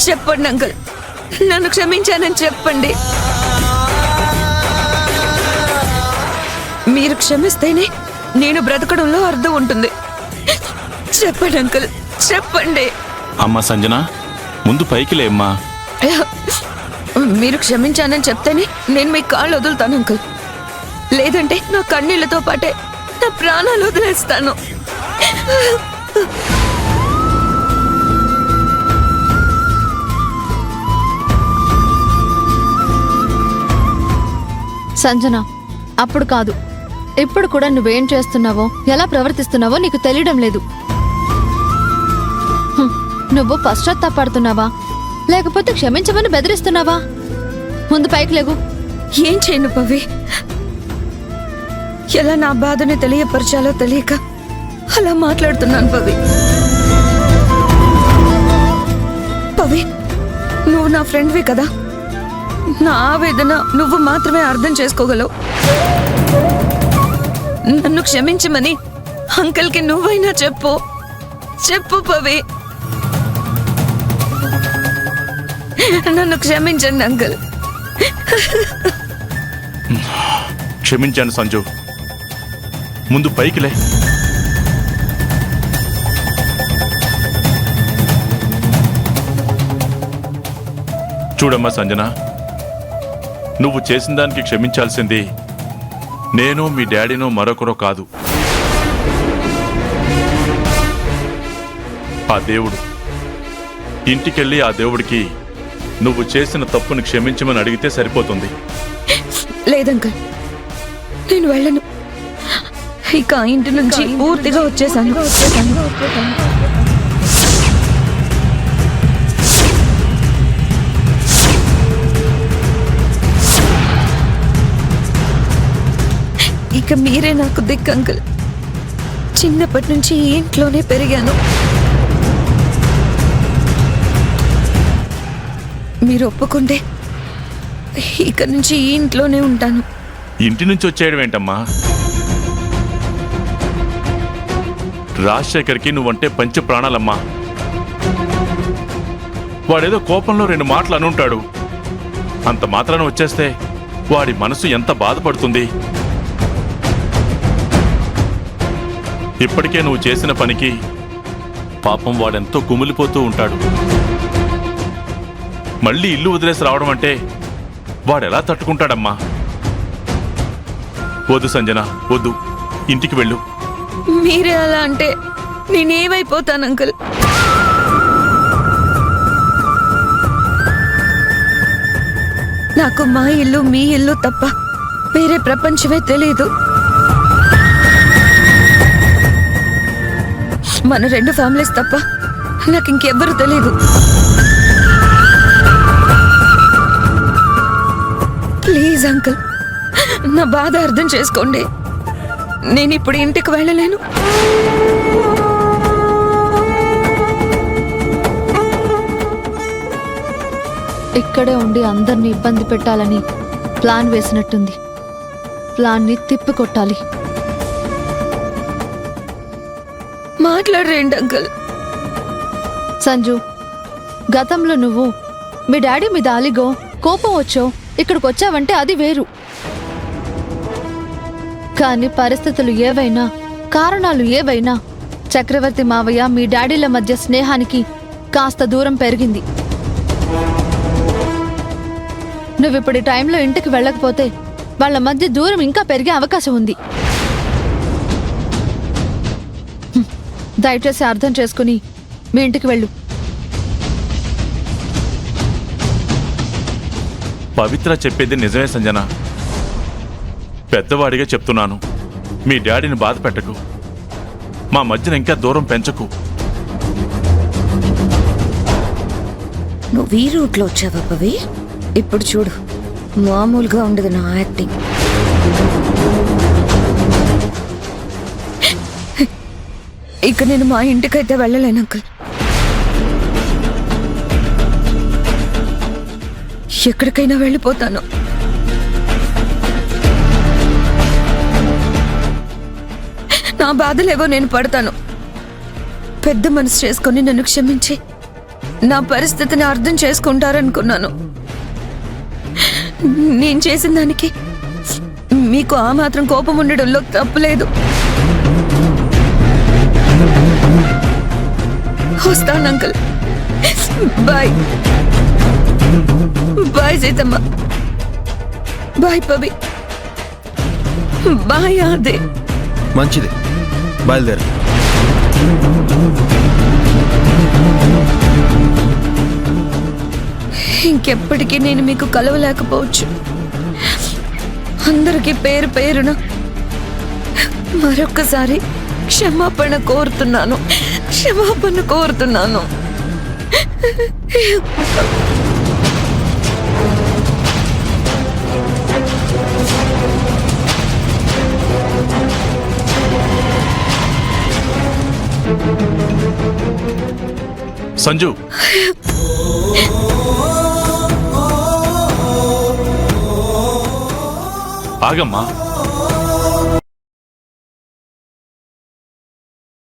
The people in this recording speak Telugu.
చెప్పండి అంకుల్, నన్ను క్షమించానని చెప్పండి. మీరు క్షమిస్తేనే నేను బ్రతకడంలో అర్థం ఉంటుంది. చెప్పండి అంకుల్, చెప్పండి. అమ్మా సంజన, ముందు పైకి లేమ్మా. మీరు క్షమించానని చెప్తేనే నేను మీ కాళ్ళు వదులుతాను అంకుల్. లేదంటే నా కన్నీళ్లతో పాటే నా ప్రాణాలు వదిలేస్తాను. సంజన, అప్పుడు కాదు, ఇప్పుడు కూడా నువ్వేం చేస్తున్నావో ఎలా ప్రవర్తిస్తున్నావో నీకు తెలియడం లేదు. నువ్వు పశ్చాత్తాపడుతున్నావా లేకపోతే క్షమించమని బెదిరిస్తున్నావా? ముందు పైకి లేగు. ఏం చేయను పవి, ఎలా నా బాధని తెలియపరచాలో తెలియక అలా మాట్లాడుతున్నాను పవి. పవి, నువ్వు నా ఫ్రెండ్వి కదా, నా ఆవేదన నువ్వు మాత్రమే అర్థం చేసుకోగలవు. నన్ను క్షమించమని అంకల్కి నువ్వైనా చెప్పు. చెప్పు పవి, నన్ను క్షమించండి అంకల్. క్షమించాను సంజు, ముందు పైకిలే. చూడమ్మా సంజన, నువ్వు చేసిన దానికి క్షమించాల్సింది నేను, మీ డాడీనో మరొకరో కాదు, ఆ దేవుడు. ఇంటికెళ్ళి ఆ దేవుడికి నువ్వు చేసిన తప్పును క్షమించమని అడిగితే సరిపోతుంది. లేదంకల్, నేను వెళ్ళను. ఇక ఇంటి నుంచి పూర్తిగా వచ్చేసాను. ఇక మీరే నాకు దిక్కు అంకుల్. చిన్నప్పటి నుంచి ఈ ఇంట్లోనే పెరిగాను. మీరు ఒప్పుకుంటే ఇక నుంచి ఈ ఇంట్లోనే ఉంటాను. ఇంటి నుంచి వచ్చేయడం ఏంటమ్మా? రాజశేఖర్కి నువ్వంటే పంచ ప్రాణాలమ్మా. వాడేదో కోపంలో 2 మాటలు అనుంటాడు, అంత మాత్రాన వచ్చేస్తే వాడి మనసు ఎంత బాధపడుతుంది. ఇప్పటికే నువ్వు చేసిన పనికి పాపం వాడెంతో కుమిలిపోతూ ఉంటాడు. మళ్ళీ ఇల్లు వదిలేసి రావడం అంటే వాడెలా తట్టుకుంటాడమ్మా? వద్దు సంజన, వద్దు, ఇంటికి వెళ్ళు. మీరే అలా అంటే నేనేమైపోతాను అంకుల్? నాకు మా ఇల్లు మీ ఇల్లు తప్ప వేరే ప్రపంచమే తెలీదు. మన 2 ఫ్యామిలీస్ తప్ప నాకు ఇంకెవ్వరూ తెలీదు. ప్లీజ్ అంకుల్, నా బాధ అర్థం చేసుకోండి. నేను ఇప్పుడు ఇంటికి వెళ్ళలేను. ఇక్కడే ఉండి అందరినీ ఇబ్బంది పెట్టాలని ప్లాన్ వేసినట్టుంది. ప్లాన్ని తిప్పికొట్టాలి. మాట్లాడరేంటి అంకుల్? సంజు, గతంలో నువ్వు మీ డాడీ మీద అలిగో కోపం వచ్చో ఇక్కడికి వచ్చావంటే అది వేరు. కానీ పరిస్థితులు ఏవైనా, కారణాలు ఏవైనా, చక్రవర్తి మావయ్య మీ డాడీల మధ్య స్నేహానికి కాస్త దూరం పెరిగింది. నువ్విప్పుడు ఈ టైంలో ఇంటికి వెళ్ళకపోతే వాళ్ళ మధ్య దూరం ఇంకా పెరిగే అవకాశం ఉంది. దయచేసి అర్థం చేసుకుని మీ ఇంటికి వెళ్ళు. పవిత్ర చెప్పేది నిజమే సంజన. పెద్దవాడిగా చెప్తున్నాను, మీ డాడీని బాధ పెట్టకు, మా మధ్యన ఇంకా దూరం పెంచకు. నువ్వు ఈ రూట్లో వచ్చావా పవి? ఇప్పుడు చూడు, మామూలుగా ఉండదు నా యాక్టింగ్. ఇక నేను మా ఇంటికైతే వెళ్ళలేను అంకుల్. ఎక్కడికైనా వెళ్ళిపోతాను. నా బాధలేవో నేను పడతాను. పెద్ద మనసు చేసుకొని నన్ను క్షమించి నా పరిస్థితిని అర్థం చేసుకుంటారనుకున్నాను. నేను చేసిన దానికి మీకు ఆ మాత్రం కోపం ఉండడంలో తప్పులేదు. వస్తాను uncle. Bye bye Seethamma. Bye Pavi. Bye ఆదే. మంచిది, బయలుదేరు. ఇంకెప్పటికీ నేను మీకు కలవలేకపోవచ్చు. అందరికీ పేరు పేరున మరొక్కసారి క్షమాపణ కోరుతున్నాను. సంజు, ఆగమ్మా.